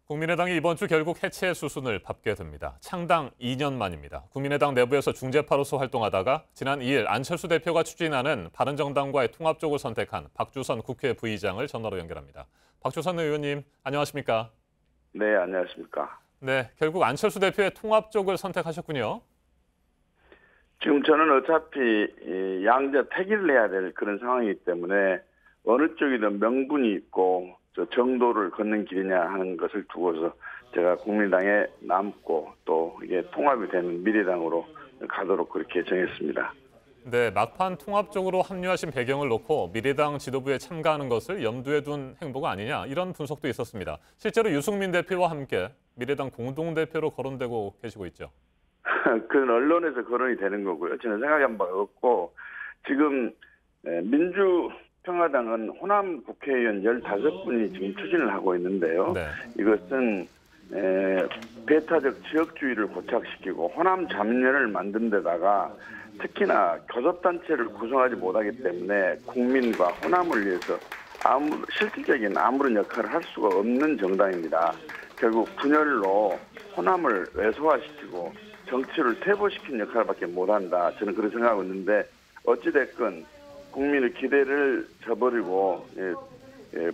국민의당이 이번 주 결국 해체 수순을 밟게 됩니다. 창당 2년 만입니다. 국민의당 내부에서 중재파로서 활동하다가 지난 2일 안철수 대표가 추진하는 바른정당과의 통합 쪽을 선택한 박주선 국회 부의장을 전화로 연결합니다. 박주선 의원님, 안녕하십니까? 네, 안녕하십니까? 네, 결국 안철수 대표의 통합 쪽을 선택하셨군요. 지금 저는 어차피 양자 택일을 해야 될 그런 상황이기 때문에 어느 쪽이든 명분이 있고 정도를 걷는 길이냐 하는 것을 두고서 제가 국민당에 남고 또 이게 통합이 되는 미래당으로 가도록 그렇게 정했습니다. 네, 막판 통합 쪽으로 합류하신 배경을 놓고 미래당 지도부에 참가하는 것을 염두에 둔 행보가 아니냐 이런 분석도 있었습니다. 실제로 유승민 대표와 함께 미래당 공동대표로 거론되고 계시고 있죠. 그건 언론에서 거론이 되는 거고요. 저는 생각한 바가 없고 지금 민주평화당은 호남 국회의원 15분이 지금 추진을 하고 있는데요. 네. 이것은 배타적 지역주의를 고착시키고 호남 잡년을 만든 데다가 특히나 교섭단체를 구성하지 못하기 때문에 국민과 호남을 위해서 실질적인 아무런 역할을 할 수가 없는 정당입니다. 결국 분열로 호남을 왜소화시키고 정치를 퇴보시킨 역할밖에 못한다. 저는 그렇게 생각하고 있는데 어찌됐건 국민의 기대를 저버리고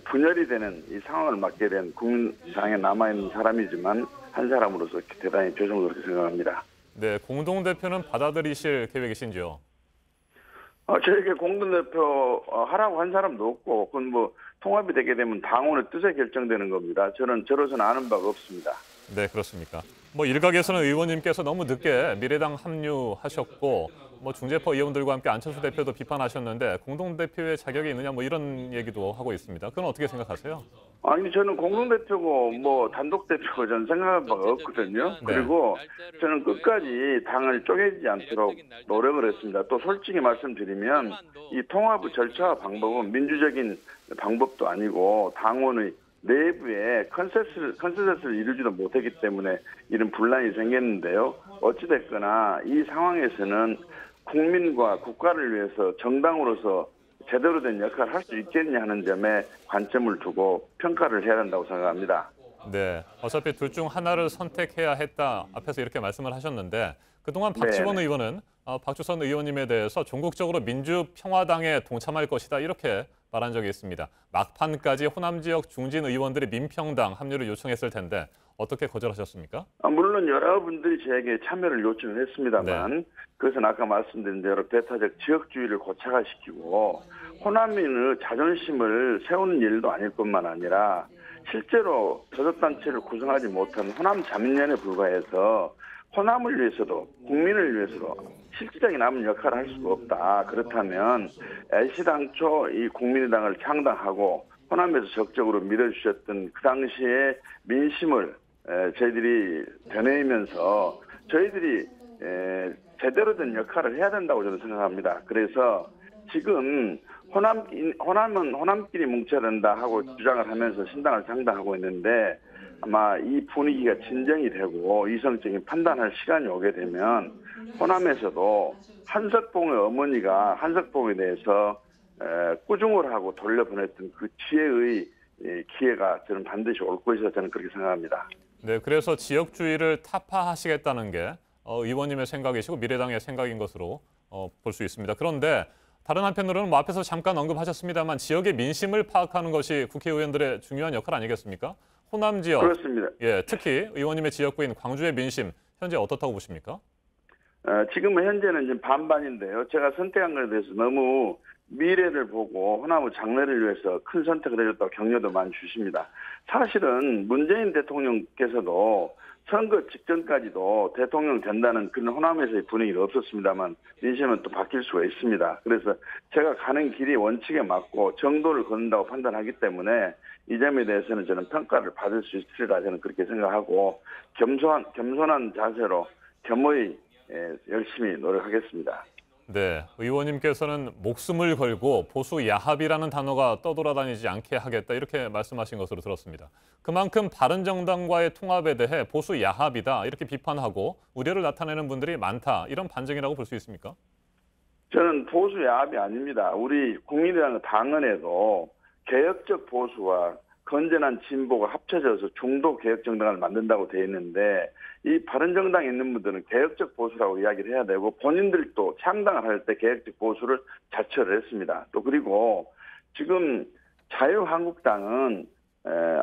분열이 되는 이 상황을 맡게 된 국민당에 남아있는 사람이지만 한 사람으로서 대단히 죄송스럽게 생각합니다. 네, 공동대표는 받아들이실 계획이신지요? 저에게 공동대표 하라고 한 사람도 없고 그건 뭐 통합이 되게 되면 당원의 뜻에 결정되는 겁니다. 저는 저로서는 아는 바가 없습니다. 네, 그렇습니까? 뭐 일각에서는 의원님께서 너무 늦게 미래당 합류하셨고 뭐 중재파 의원들과 함께 안철수 대표도 비판하셨는데 공동대표의 자격이 있느냐 뭐 이런 얘기도 하고 있습니다. 그건 어떻게 생각하세요? 아니 저는 공동대표고 뭐 단독대표고 저는 생각한 바가 없거든요. 네. 그리고 저는 끝까지 당을 쪼개지지 않도록 노력을 했습니다. 또 솔직히 말씀드리면 이 통합의 절차와 방법은 민주적인 방법도 아니고 당원의 내부에 컨센서스를 이루지도 못했기 때문에 이런 분란이 생겼는데요. 어찌됐거나 이 상황에서는 국민과 국가를 위해서 정당으로서 제대로 된 역할을 할 수 있겠냐 하는 점에 관점을 두고 평가를 해야 한다고 생각합니다. 네, 어차피 둘 중 하나를 선택해야 했다. 앞에서 이렇게 말씀을 하셨는데 그동안 박지원 의원은 박주선 의원님에 대해서 전국적으로 민주평화당에 동참할 것이다 이렇게 말한 적이 있습니다. 막판까지 호남 지역 중진 의원들이 민평당 합류를 요청했을 텐데 어떻게 거절하셨습니까? 물론 여러분들이 저에게 참여를 요청을 했습니다만 네. 그것은 아까 말씀드린 대로 배타적 지역주의를 고착화시키고 호남민의 자존심을 세우는 일도 아닐 뿐만 아니라 실제로 교섭단체를 구성하지 못한 호남 잡년에 불과해서 호남을 위해서도 국민을 위해서도 실질적인 남은 역할을 할 수가 없다. 그렇다면 애시당초 이 국민의당을 창당하고 호남에서 적극적으로 밀어주셨던 그 당시의 민심을 저희들이 되뇌이면서 저희들이 제대로 된 역할을 해야 된다고 저는 생각합니다. 그래서 지금 호남은 호남끼리 뭉쳐야 된다 하고 주장을 하면서 신당을 창당하고 있는데 아마 이 분위기가 진정이 되고 이성적인 판단할 시간이 오게 되면 호남에서도 한석봉의 어머니가 한석봉에 대해서 꾸중을 하고 돌려보냈던 그 지혜의 기회가 저는 반드시 올 것이다 저는 그렇게 생각합니다. 네, 그래서 지역주의를 타파하시겠다는 게 의원님의 생각이시고 미래당의 생각인 것으로 볼 수 있습니다. 그런데 다른 한편으로는 뭐 앞에서 잠깐 언급하셨습니다만 지역의 민심을 파악하는 것이 국회의원들의 중요한 역할 아니겠습니까? 호남 지역, 그렇습니다. 예, 특히 의원님의 지역구인 광주의 민심 현재 어떻다고 보십니까? 지금은 현재는 이제 반반인데요. 제가 선택한 것에 대해서 너무 미래를 보고 호남의 장래를 위해서 큰 선택을 해줬다고 격려도 많이 주십니다. 사실은 문재인 대통령께서도 선거 직전까지도 대통령 된다는 그런 호남에서의 분위기는 없었습니다만 민심은 또 바뀔 수가 있습니다. 그래서 제가 가는 길이 원칙에 맞고 정도를 걷는다고 판단하기 때문에 이 점에 대해서는 저는 평가를 받을 수 있으리라 저는 그렇게 생각하고 겸손한 자세로 겸허히 열심히 노력하겠습니다. 네, 의원님께서는 목숨을 걸고 보수 야합이라는 단어가 떠돌아다니지 않게 하겠다 이렇게 말씀하신 것으로 들었습니다. 그만큼 바른정당과의 통합에 대해 보수 야합이다 이렇게 비판하고 우려를 나타내는 분들이 많다 이런 반증이라고 볼 수 있습니까? 저는 보수 야합이 아닙니다. 우리 국민의당 당헌에도 개혁적 보수와 건전한 진보가 합쳐져서 중도 개혁 정당을 만든다고 돼 있는데 이 바른정당에 있는 분들은 개혁적 보수라고 이야기를 해야 되고 본인들도 창당을 할 때 개혁적 보수를 자처를 했습니다. 또 그리고 지금 자유한국당은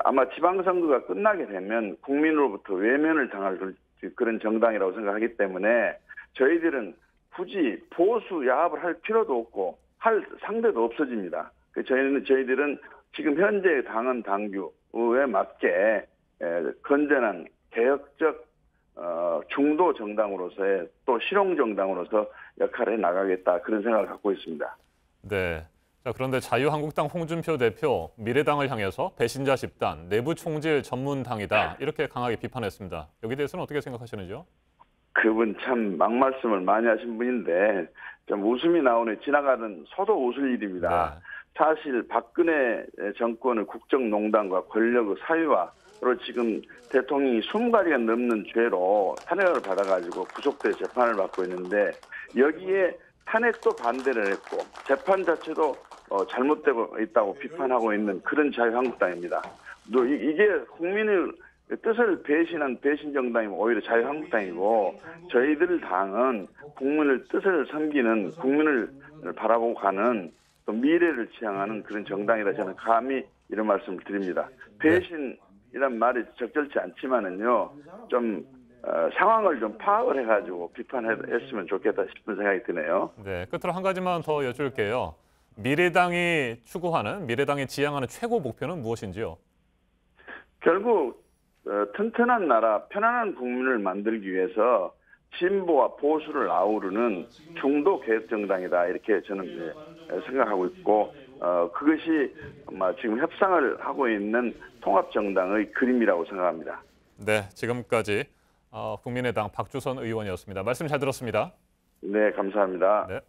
아마 지방선거가 끝나게 되면 국민으로부터 외면을 당할 그런 정당이라고 생각하기 때문에 저희들은 굳이 보수 야합을 할 필요도 없고 할 상대도 없어집니다. 저희들은 지금 현재 당헌 당규에 맞게 건전한 개혁적 중도 정당으로서의 또 실용 정당으로서 역할을 해 나가겠다 그런 생각을 갖고 있습니다. 네. 자, 그런데 자유한국당 홍준표 대표 미래당을 향해서 배신자 집단, 내부 총질 전문당이다 이렇게 강하게 비판했습니다. 여기에 대해서는 어떻게 생각하시는지요? 그분 참 막말씀을 많이 하신 분인데 좀 웃음이 나오네. 지나가는 소도 웃을 일입니다. 네. 사실 박근혜 정권의 국정농단과 권력의 사유화로 지금 대통령이 20가지가 넘는 죄로 탄핵을 받아가지고 구속돼 재판을 받고 있는데 여기에 탄핵도 반대를 했고 재판 자체도 잘못되고 있다고 비판하고 있는 그런 자유한국당입니다. 이게 국민의 뜻을 배신한 배신정당이면 오히려 자유한국당이고 저희들 당은 국민의 뜻을 섬기는 국민을 바라보고 가는 또 미래를 지향하는 그런 정당이라 저는 감히 이런 말씀을 드립니다. 배신이란 말이 적절치 않지만은요 좀 상황을 좀 파악을 해가지고 비판했으면 좋겠다 싶은 생각이 드네요. 네, 끝으로 한 가지만 더 여쭐게요. 미래당이 추구하는, 미래당이 지향하는 최고 목표는 무엇인지요? 결국 튼튼한 나라, 편안한 국민을 만들기 위해서 진보와 보수를 아우르는 중도 개혁 정당이다 이렇게 저는 생각하고 있고 그것이 아마 지금 협상을 하고 있는 통합 정당의 그림이라고 생각합니다. 네, 지금까지 국민의당 박주선 의원이었습니다. 말씀 잘 들었습니다. 네, 감사합니다. 네.